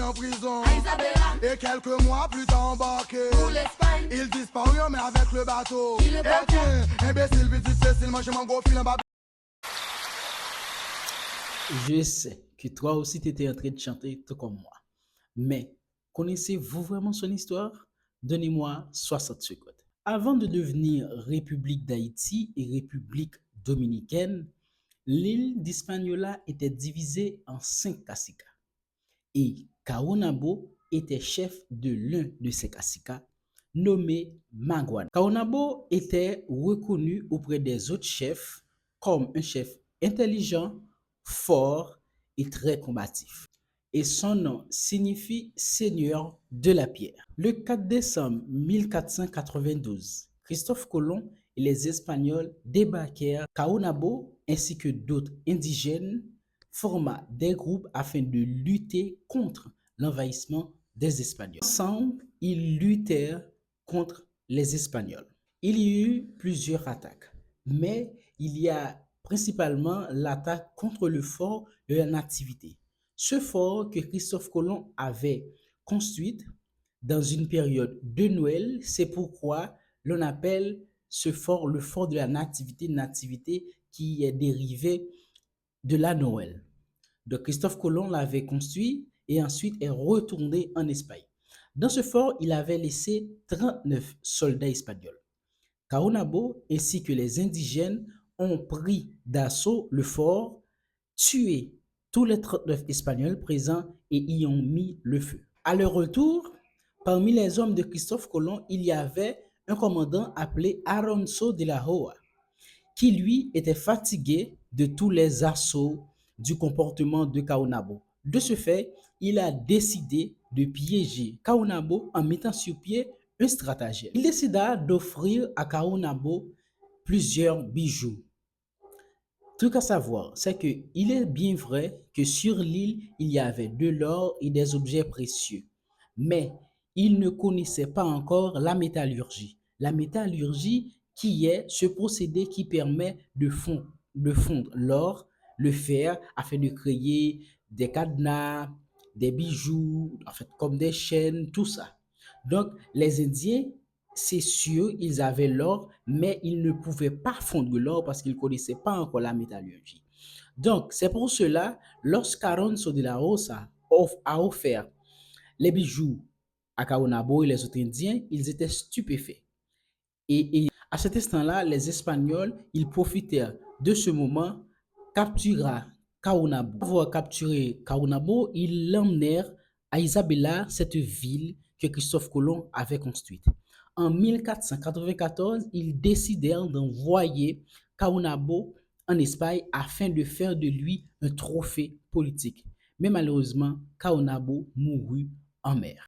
en prison. Et quelques mois plus tard embarqué. Il disparut mais avec le bateau. Et tiens, imbécile, petite Cécile, mange mon gros fil en bas. Je sais que toi aussi tu étais en train de chanter tout comme moi. Mais connaissez-vous vraiment son histoire? Donnez-moi 60 secondes. Avant de devenir République d'Haïti et République dominicaine, l'île d'Hispaniola était divisée en 5 caciques et Kaonabo était chef de l'un de ces caciques nommé Magwan. Kaonabo était reconnu auprès des autres chefs comme un chef intelligent, fort et très combatif. Et son nom signifie Seigneur de la pierre. Le 4 décembre 1492, Christophe Colomb et les Espagnols débarquèrent Kaonabo ainsi que d'autres indigènes forma des groupes afin de lutter contre l'envahissement des Espagnols. Ensemble, ils luttèrent contre les Espagnols. Il y eut plusieurs attaques, mais il y a principalement l'attaque contre le fort de la Nativité. Ce fort que Christophe Colomb avait construit dans une période de Noël, c'est pourquoi l'on appelle ce fort le fort de la Nativité qui est dérivé de la Noël. Donc Christophe Colomb l'avait construit et ensuite est retourné en Espagne. Dans ce fort, il avait laissé 39 soldats espagnols. Kaonabo ainsi que les indigènes ont pris d'assaut le fort, tué tous les 39 Espagnols présents et y ont mis le feu. À leur retour, parmi les hommes de Christophe Colomb, il y avait un commandant appelé Alonso de la Hoa, qui lui était fatigué de tous les assauts du comportement de Kaonabo. De ce fait, il a décidé de piéger Kaonabo en mettant sur pied un stratagème. Il décida d'offrir à Kaonabo plusieurs bijoux. Truc à savoir, c'est que il est bien vrai que sur l'île, il y avait de l'or et des objets précieux. Mais il ne connaissait pas encore la métallurgie. La métallurgie qui est ce procédé qui permet de fondre l'or, le fer, afin de créer des cadenas, des bijoux, en fait, comme des chaînes, tout ça. Donc, les Indiens, c'est sûr, ils avaient l'or, mais ils ne pouvaient pas fondre l'or parce qu'ils ne connaissaient pas encore la métallurgie. Donc, c'est pour cela, lorsqu'Alonso de la Rosa a offert les bijoux à Kaonabo et les autres Indiens, ils étaient stupéfaits. Et à cet instant-là, les Espagnols, ils profitèrent de ce moment, capturèrent Kaonabo. Pour avoir capturé Kaonabo, ils l'emmenèrent à Isabela, cette ville que Christophe Colomb avait construite. En 1494, ils décidèrent d'envoyer Kaonabo en Espagne afin de faire de lui un trophée politique. Mais malheureusement, Kaonabo mourut en mer.